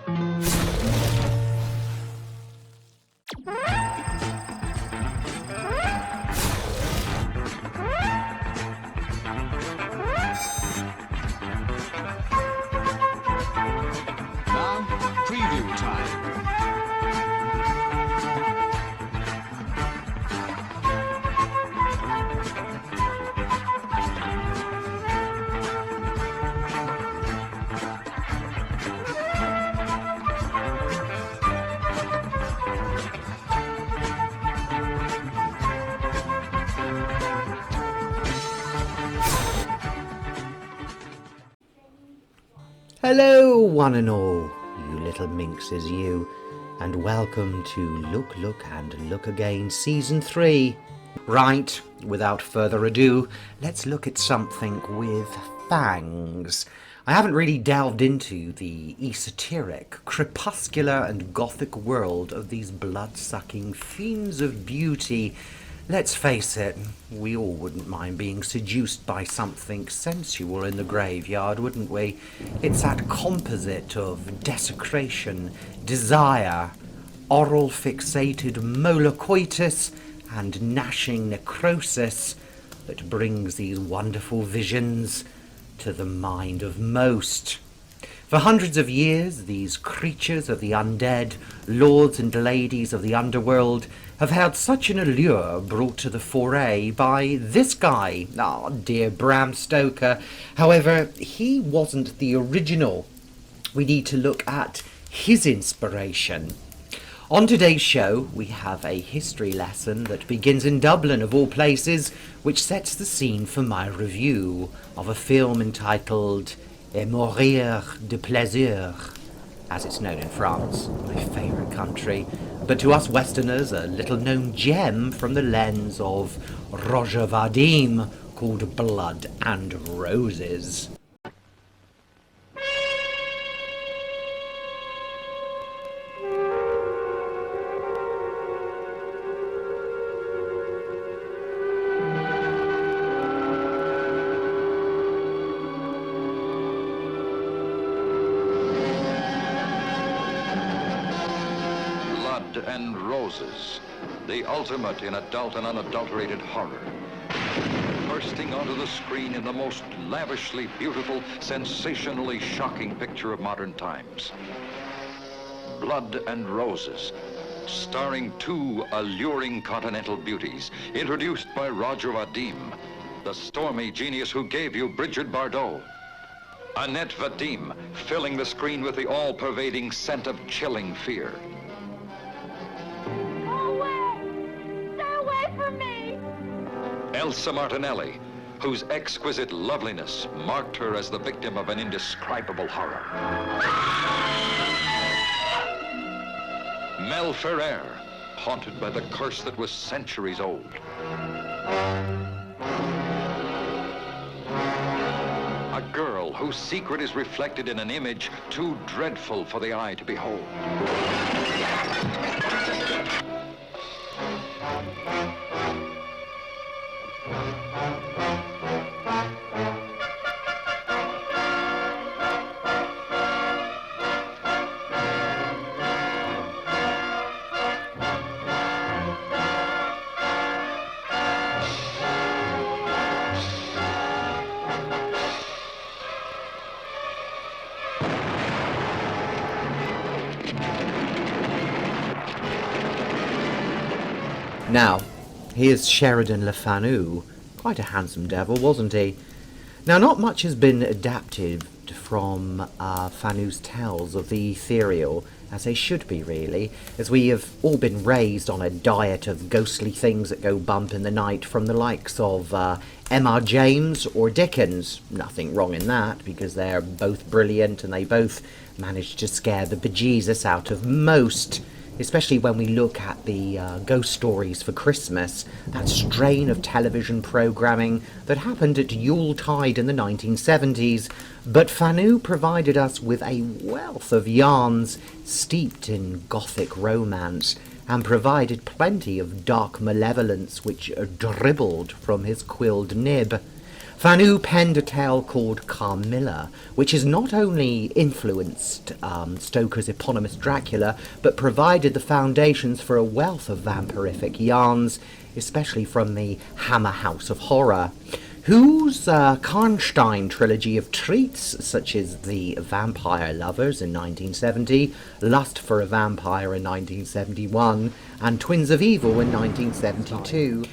Now, preview time. Hello, one and all, you little minxes, you, and welcome to Look, Look and Look Again Season 3. Right, without further ado, let's look at something with fangs. I haven't really delved into the esoteric, crepuscular and gothic world of these blood-sucking fiends of beauty. Let's face it, we all wouldn't mind being seduced by something sensual in the graveyard, wouldn't we? It's that composite of desecration, desire, oral fixated molar coitus, and gnashing necrosis that brings these wonderful visions to the mind of most. For hundreds of years, these creatures of the undead, lords and ladies of the underworld, have had such an allure brought to the foray by this guy, dear Bram Stoker. However, he wasn't the original. We need to look at his inspiration. On today's show, we have a history lesson that begins in Dublin, of all places, which sets the scene for my review of a film entitled Et mourir de plaisir, as it's known in France, my favourite country, but to us Westerners a little-known gem from the lens of Roger Vadim, called Blood and Roses. And Roses, the ultimate in adult and unadulterated horror. Bursting onto the screen in the most lavishly beautiful, sensationally shocking picture of modern times. Blood and Roses, starring two alluring continental beauties, introduced by Roger Vadim, the stormy genius who gave you Bridget Bardot. Annette Vadim, filling the screen with the all-pervading scent of chilling fear. Elsa Martinelli, whose exquisite loveliness marked her as the victim of an indescribable horror. Mel Ferrer, haunted by the curse that was centuries old. A girl whose secret is reflected in an image too dreadful for the eye to behold. Now, here's Sheridan Lefanu. Quite a handsome devil, wasn't he? Now, not much has been adapted from Fanu's tales of the ethereal, as they should be, really, as we have all been raised on a diet of ghostly things that go bump in the night from the likes of M.R. James or Dickens. Nothing wrong in that, because they're both brilliant and they both managed to scare the bejesus out of most. Especially when we look at the ghost stories for Christmas, that strain of television programming that happened at Yuletide in the 1970s. But Fanu provided us with a wealth of yarns steeped in gothic romance, and provided plenty of dark malevolence which dribbled from his quilled nib. Lefanu penned a tale called Carmilla, which has not only influenced Stoker's eponymous Dracula, but provided the foundations for a wealth of vampirific yarns, especially from the Hammer House of Horror, whose Karnstein trilogy of treats, such as The Vampire Lovers in 1970, Lust for a Vampire in 1971, and Twins of Evil in 1972.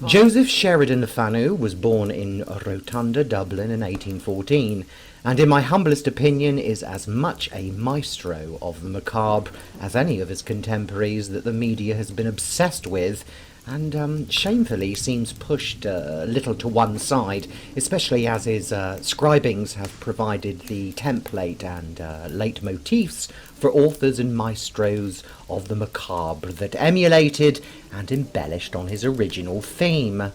Joseph Sheridan Lefanu was born in Rotunda, Dublin in 1814, and in my humblest opinion is as much a maestro of the macabre as any of his contemporaries that the media has been obsessed with, and shamefully seems pushed a little to one side, especially as his scribings have provided the template and leitmotifs for authors and maestros of the macabre that emulated and embellished on his original theme.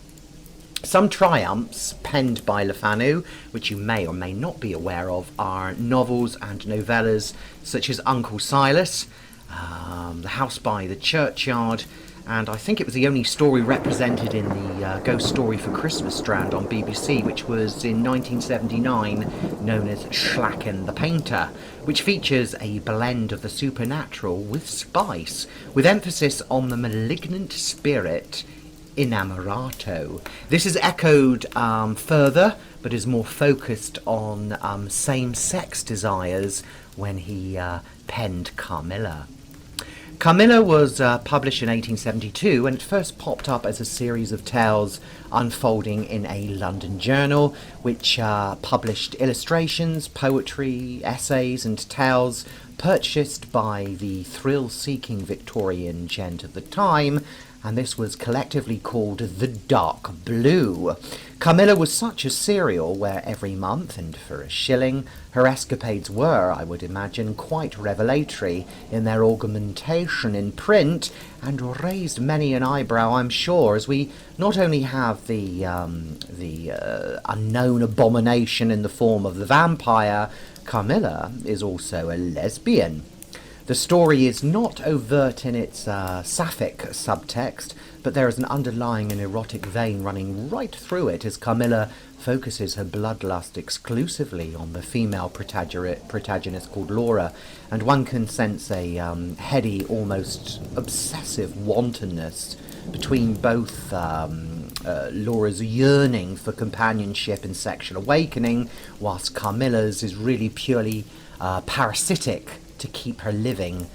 Some triumphs penned by Lefanu, which you may or may not be aware of, are novels and novellas such as Uncle Silas, The House by the Churchyard, and I think it was the only story represented in the Ghost Story for Christmas strand on BBC, which was in 1979 known as Schlacken the Painter, which features a blend of the supernatural with spice, with emphasis on the malignant spirit innamorato. This is echoed further, but is more focused on same-sex desires when he penned Carmilla. Carmilla was published in 1872, and it first popped up as a series of tales unfolding in a London journal, which published illustrations, poetry, essays and tales purchased by the thrill-seeking Victorian gent of the time, and this was collectively called The Dark Blue. Carmilla was such a serial where every month, and for a shilling, her escapades were, I would imagine, quite revelatory in their augmentation in print, and raised many an eyebrow, I'm sure, as we not only have the unknown abomination in the form of the vampire, Carmilla is also a lesbian. The story is not overt in its sapphic subtext, but there is an underlying and erotic vein running right through it as Carmilla focuses her bloodlust exclusively on the female protagonist called Laura, and one can sense a heady, almost obsessive wantonness between both Laura's yearning for companionship and sexual awakening, whilst Carmilla's is really purely parasitic to keep her living,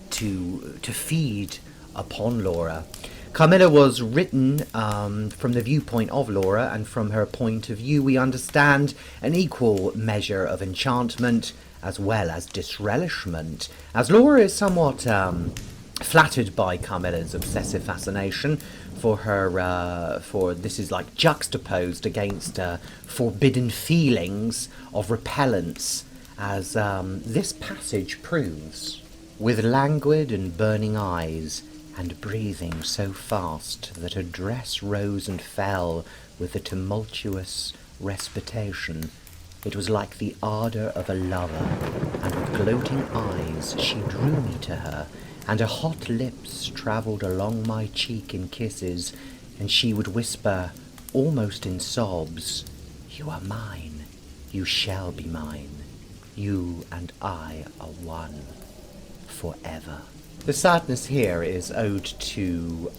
to feed upon Laura. Carmilla was written from the viewpoint of Laura, and from her point of view we understand an equal measure of enchantment as well as disrelishment, as Laura is somewhat flattered by Carmilla's obsessive fascination for her, for this is like juxtaposed against forbidden feelings of repellence, as this passage proves. With languid and burning eyes, and breathing so fast that her dress rose and fell with a tumultuous respiration, it was like the ardour of a lover, and with gloating eyes she drew me to her, and her hot lips travelled along my cheek in kisses, and she would whisper, almost in sobs, "You are mine, you shall be mine. You and I are one, forever." The sadness here is owed to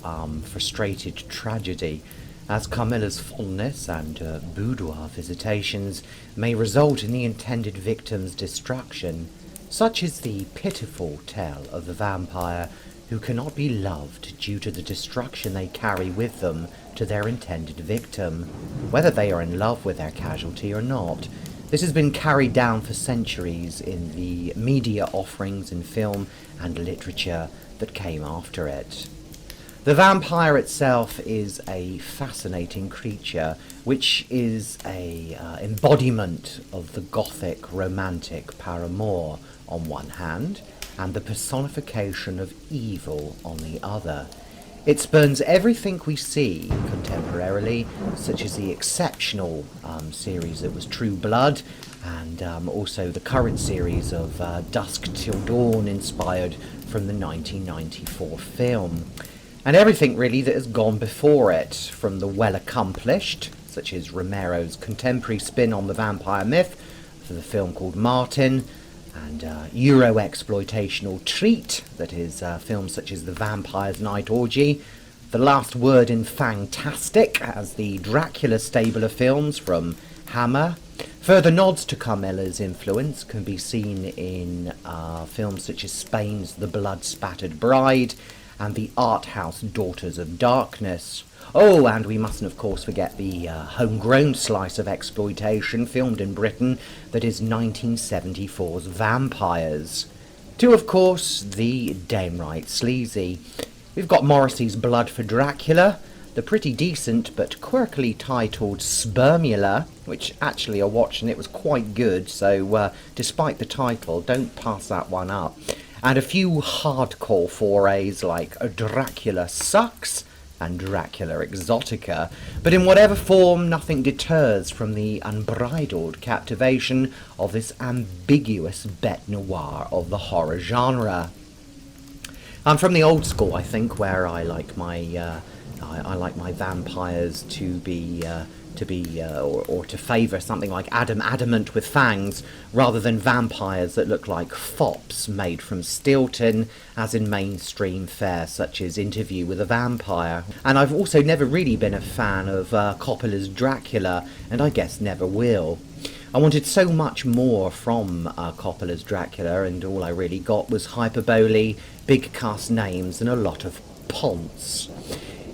frustrated tragedy, as Carmilla's fondness and boudoir visitations may result in the intended victim's destruction. Such is the pitiful tale of the vampire who cannot be loved due to the destruction they carry with them to their intended victim, whether they are in love with their casualty or not. This has been carried down for centuries in the media offerings in film and literature that came after it. The vampire itself is a fascinating creature, which is a embodiment of the Gothic romantic paramour on one hand, and the personification of evil on the other. It spurns everything we see contemporarily, such as the exceptional series that was True Blood, and also the current series of Dusk Till Dawn, inspired from the 1994 film. And everything really that has gone before it, from the well-accomplished, such as Romero's contemporary spin on the vampire myth for the film called Martin, and Euro-exploitational treat, that is films such as The Vampire's Night Orgy, The Last Word in Fantastic as the Dracula stable of films from Hammer. Further nods to Carmilla's influence can be seen in films such as Spain's The Blood-Spattered Bride and the art house Daughters of Darkness. Oh, and we mustn't, of course, forget the homegrown slice of exploitation filmed in Britain that is 1974's Vampires. To, of course, the downright sleazy. We've got Morrissey's Blood for Dracula, the pretty decent but quirkily titled Spermula, which actually I watched and it was quite good, so despite the title, don't pass that one up. And a few hardcore forays like Dracula Sucks and Dracula Exotica, but in whatever form, nothing deters from the unbridled captivation of this ambiguous bête noire of the horror genre. I'm from the old school, I think, where I like my vampires to be or to favour something like adamant with fangs, rather than vampires that look like fops made from steel tin, as in mainstream fare such as Interview with a Vampire. And I've also never really been a fan of Coppola's Dracula, and I guess never will. I wanted so much more from Coppola's Dracula, and all I really got was hyperbole, big cast names, and a lot of ponce.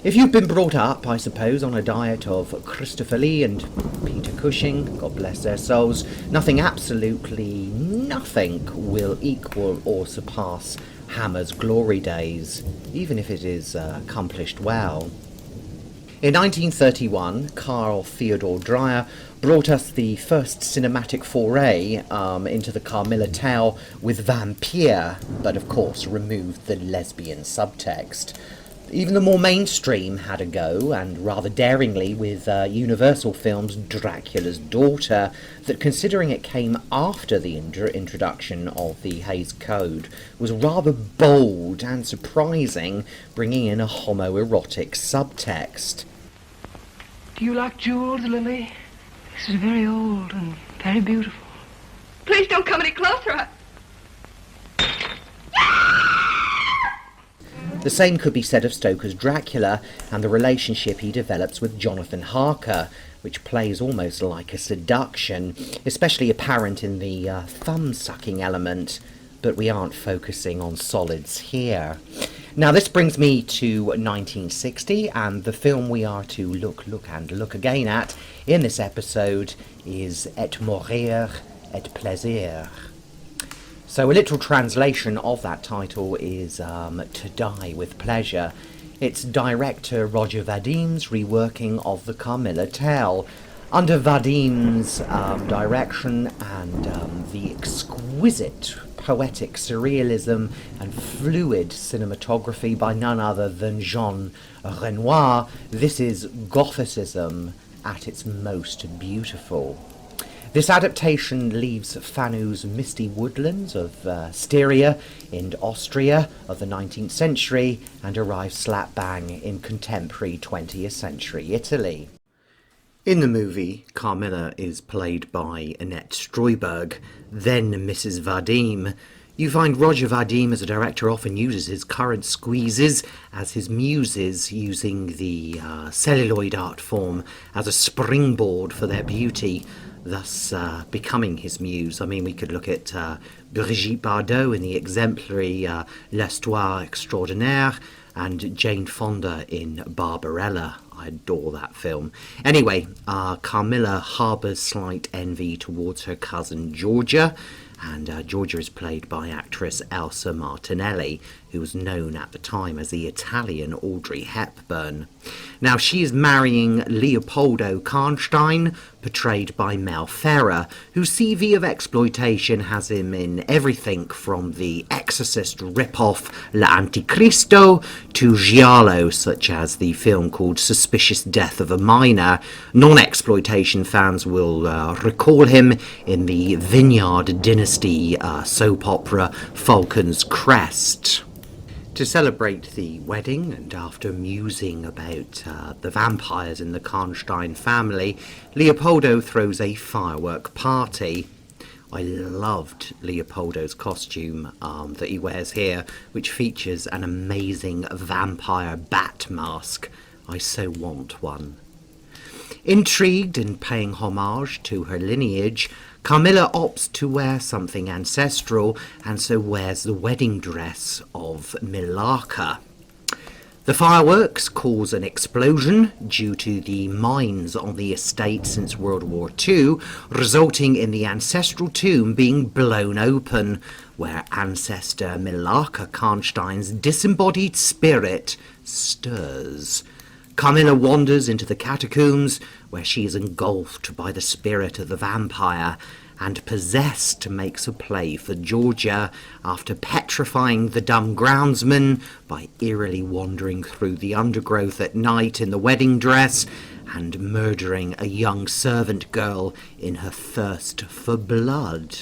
If you've been brought up, I suppose, on a diet of Christopher Lee and Peter Cushing, God bless their souls, absolutely nothing will equal or surpass Hammer's glory days, even if it is accomplished well. In 1931, Carl Theodor Dreyer brought us the first cinematic foray into the Carmilla tale with Vampyr, but of course removed the lesbian subtext. Even the more mainstream had a go, and rather daringly, with Universal Films' Dracula's Daughter, that, considering it came after the introduction of the Hays Code, was rather bold and surprising, bringing in a homoerotic subtext. Do you like jewels, Lily? This is very old and very beautiful. Please don't come any closer. The same could be said of Stoker's Dracula and the relationship he develops with Jonathan Harker, which plays almost like a seduction, especially apparent in the thumb-sucking element, but we aren't focusing on solids here. Now this brings me to 1960, and the film we are to look again at in this episode is Et mourir et plaisir. So a literal translation of that title is To Die with Pleasure. It's director Roger Vadim's reworking of the Carmilla tale. Under Vadim's direction and the exquisite poetic surrealism and fluid cinematography by none other than Jean Renoir, this is Gothicism at its most beautiful. This adaptation leaves Fanu's misty woodlands of Styria in Austria of the 19th century and arrives slap bang in contemporary 20th century Italy. In the movie, Carmilla is played by Annette Struyberg, then Mrs. Vadim. You find Roger Vadim as a director often uses his current squeezes as his muses, using the celluloid art form as a springboard for their beauty, thus becoming his muse. I mean, we could look at Brigitte Bardot in the exemplary L'Histoire Extraordinaire, and Jane Fonda in Barbarella. I adore that film. Anyway, Carmilla harbours slight envy towards her cousin Georgia, and Georgia is played by actress Elsa Martinelli, who was known at the time as the Italian Audrey Hepburn. Now, she is marrying Leopoldo Karnstein, portrayed by Mel Ferrer, whose CV of exploitation has him in everything from the Exorcist rip-off L'Anticristo to giallo, such as the film called Suspicious Death of a Minor. Non-exploitation fans will recall him in the Vineyard Dynasty soap opera Falcon's Crest. To celebrate the wedding, and after musing about the vampires in the Karnstein family, Leopoldo throws a firework party. I loved Leopoldo's costume that he wears here, which features an amazing vampire bat mask. I so want one. Intrigued and paying homage to her lineage, Carmilla opts to wear something ancestral and so wears the wedding dress of Millarca. The fireworks cause an explosion due to the mines on the estate since World War II, resulting in the ancestral tomb being blown open, where ancestor Millarca Karnstein's disembodied spirit stirs. Carmilla wanders into the catacombs, where she is engulfed by the spirit of the vampire, and possessed makes a play for Georgia after petrifying the dumb groundsman by eerily wandering through the undergrowth at night in the wedding dress and murdering a young servant girl in her thirst for blood.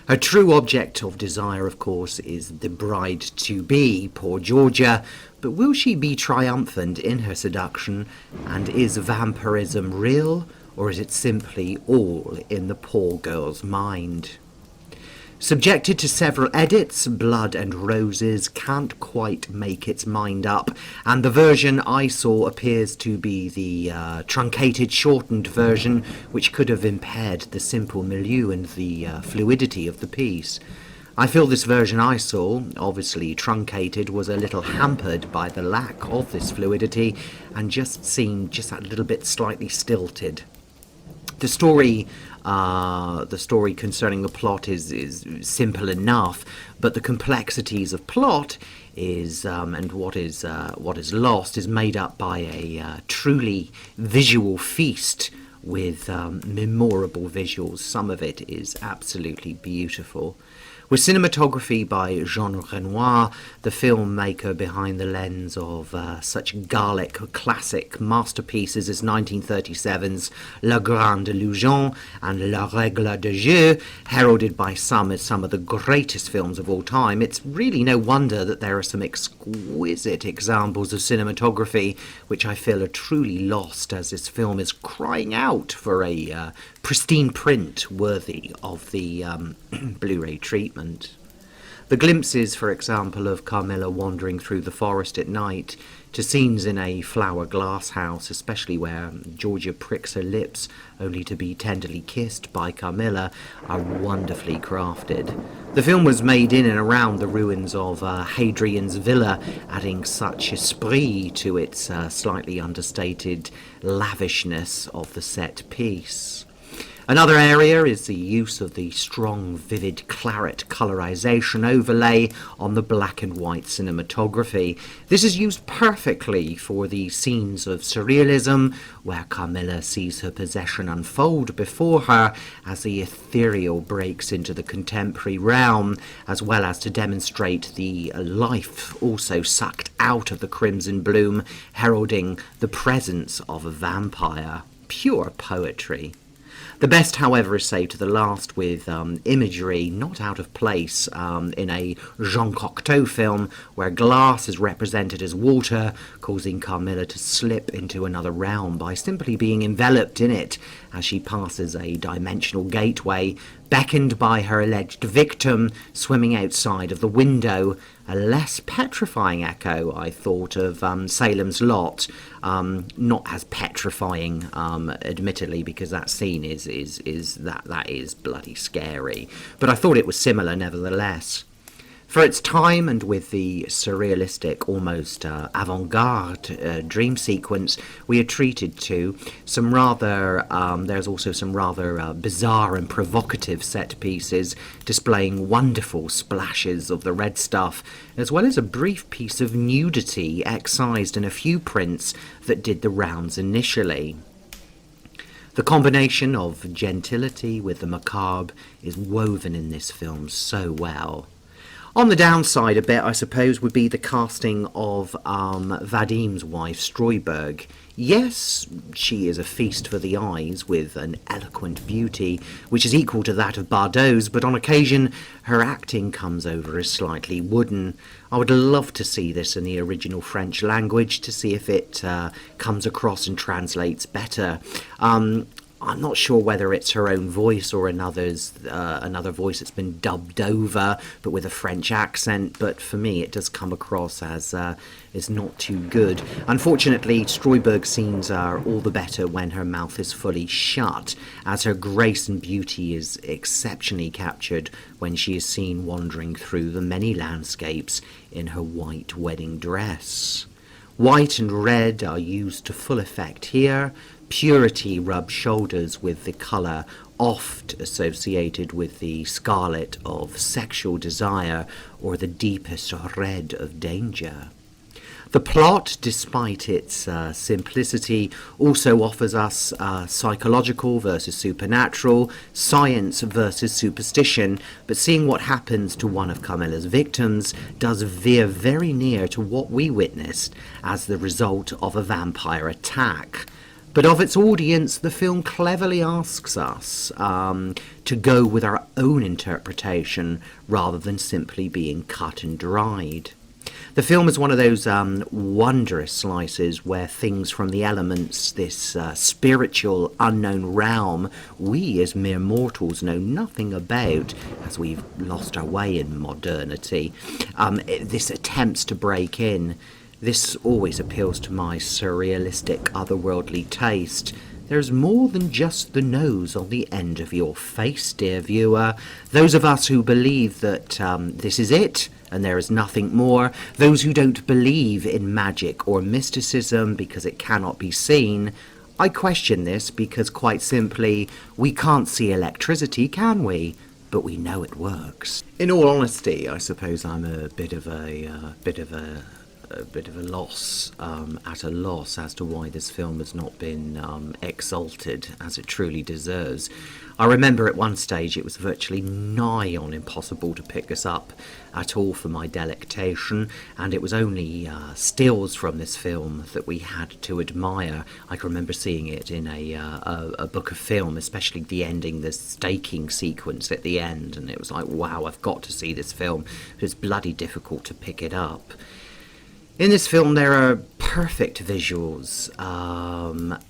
Her true object of desire, of course, is the bride-to-be, poor Georgia, but will she be triumphant in her seduction, and is vampirism real, or is it simply all in the poor girl's mind? Subjected to several edits, Blood and Roses can't quite make its mind up, and the version I saw appears to be the truncated, shortened version, which could have impaired the simple milieu and the fluidity of the piece. I feel this version I saw, obviously truncated, was a little hampered by the lack of this fluidity, and just seemed just a little bit slightly stilted. The story concerning the plot is simple enough, but the complexities of plot is and what is lost is made up by a truly visual feast with memorable visuals. Some of it is absolutely beautiful. With cinematography by Jean Renoir, the filmmaker behind the lens of such Gallic classic masterpieces as 1937's La Grande Illusion and La Règle de Jeu, heralded by some as some of the greatest films of all time, it's really no wonder that there are some exquisite examples of cinematography which I feel are truly lost, as this film is crying out for a pristine print worthy of the Blu-ray treatment. The glimpses, for example, of Carmilla wandering through the forest at night to scenes in a flower glass house, especially where Georgia pricks her lips only to be tenderly kissed by Carmilla, are wonderfully crafted. The film was made in and around the ruins of Hadrian's villa, adding such esprit to its slightly understated lavishness of the set piece. Another area is the use of the strong, vivid claret colorization overlay on the black and white cinematography. This is used perfectly for the scenes of surrealism, where Carmilla sees her possession unfold before her as the ethereal breaks into the contemporary realm, as well as to demonstrate the life also sucked out of the crimson bloom, heralding the presence of a vampire. Pure poetry. The best, however, is saved to the last, with imagery not out of place in a Jean Cocteau film, where glass is represented as water, causing Carmilla to slip into another realm by simply being enveloped in it as she passes a dimensional gateway, beckoned by her alleged victim swimming outside of the window. A less petrifying echo, I thought, of Salem's Lot. Not as petrifying, admittedly, because that scene is bloody scary. But I thought it was similar, nevertheless. For its time, and with the surrealistic, almost avant-garde dream sequence we are treated to, there's also some rather bizarre and provocative set pieces displaying wonderful splashes of the red stuff, as well as a brief piece of nudity excised in a few prints that did the rounds initially. The combination of gentility with the macabre is woven in this film so well. On the downside a bit, I suppose, would be the casting of Vadim's wife, Struyberg. Yes, she is a feast for the eyes, with an eloquent beauty which is equal to that of Bardot's, but on occasion her acting comes over as slightly wooden. I would love to see this in the original French language to see if it comes across and translates better. I'm not sure whether it's her own voice or another voice that's been dubbed over, but with a French accent. But for me, it does come across as is not too good. Unfortunately, Struyberg's scenes are all the better when her mouth is fully shut, as her grace and beauty is exceptionally captured when she is seen wandering through the many landscapes in her white wedding dress. White and red are used to full effect here. Purity rubs shoulders with the colour oft associated with the scarlet of sexual desire or the deepest red of danger. The plot, despite its simplicity, also offers us psychological versus supernatural, science versus superstition, but seeing what happens to one of Carmilla's victims does veer very near to what we witnessed as the result of a vampire attack. But of its audience, the film cleverly asks us to go with our own interpretation rather than simply being cut and dried. The film is one of those wondrous slices where things from the elements, this spiritual unknown realm, we as mere mortals know nothing about, as we've lost our way in modernity, this attempts to break in. This always appeals to my surrealistic, otherworldly taste. There's more than just the nose on the end of your face, dear viewer. Those of us who believe that this is it, and there is nothing more, those who don't believe in magic or mysticism because it cannot be seen, I question this because, quite simply, we can't see electricity, can we? But we know it works. In all honesty, I suppose I'm a bit of a loss, at a loss as to why this film has not been exalted as it truly deserves. I remember at one stage it was virtually nigh on impossible to pick this up at all for my delectation, and it was only stills from this film that we had to admire. I can remember seeing it in a book of film, especially the ending, the staking sequence at the end, and it was like, wow, I've got to see this film. It was bloody difficult to pick it up. In this film there are perfect visuals,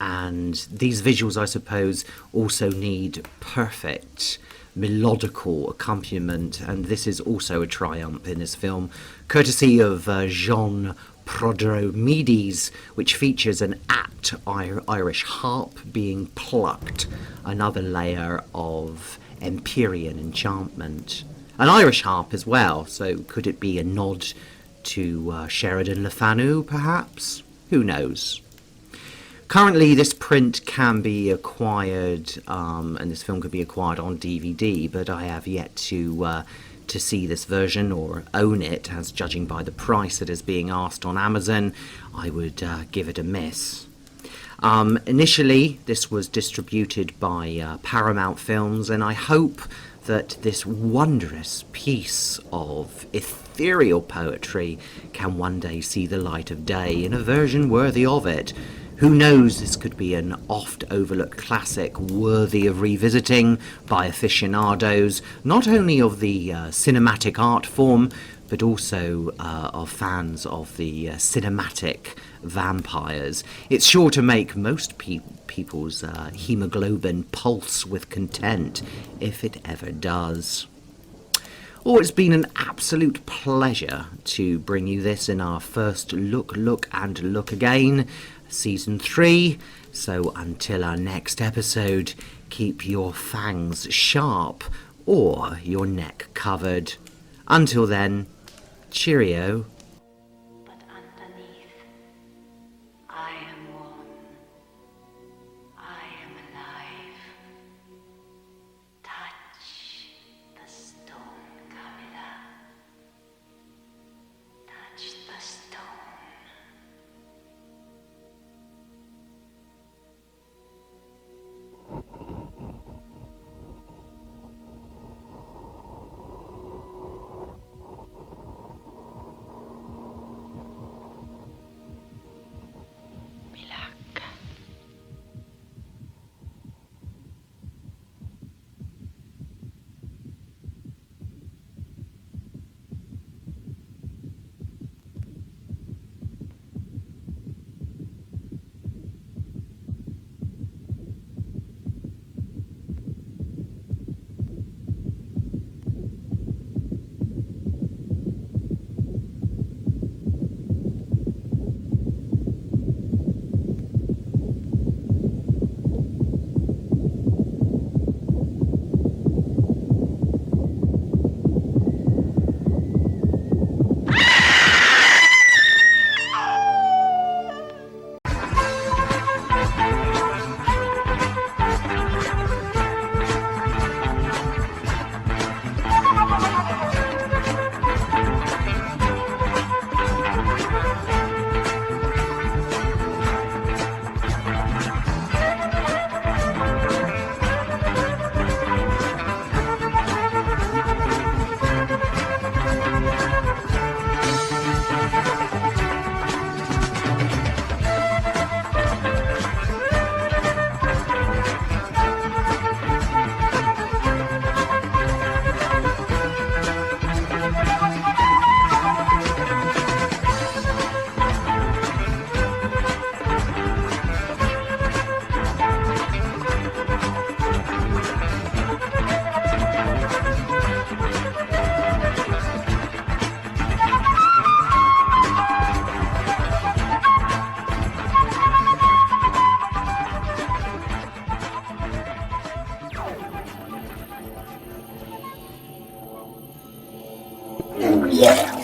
and these visuals, I suppose, also need perfect melodical accompaniment, and this is also a triumph in this film, courtesy of Jean Prodromides, which features an apt Irish harp being plucked, another layer of Empyrean enchantment. An Irish harp as well, so could it be a nod to Sheridan Lefanu, perhaps? Who knows? Currently, this print can be acquired, and this film could be acquired on DVD, but I have yet to see this version or own it, as judging by the price that is being asked on Amazon, I would give it a miss. Initially, this was distributed by Paramount Films, and I hope that this wondrous piece of ethereal poetry can one day see the light of day in a version worthy of it. Who knows, this could be an oft-overlooked classic worthy of revisiting by aficionados, not only of the cinematic art form, but also of fans of the cinematic vampires. It's sure to make most people's hemoglobin pulse with content, if it ever does. Oh, it's been an absolute pleasure to bring you this in our first Look and Look Again, Season 3. So until our next episode, keep your fangs sharp or your neck covered. Until then, Cheerio. But underneath, I am one. I am alive. Touch the stone, Carmilla. Touch the stone. Yeah.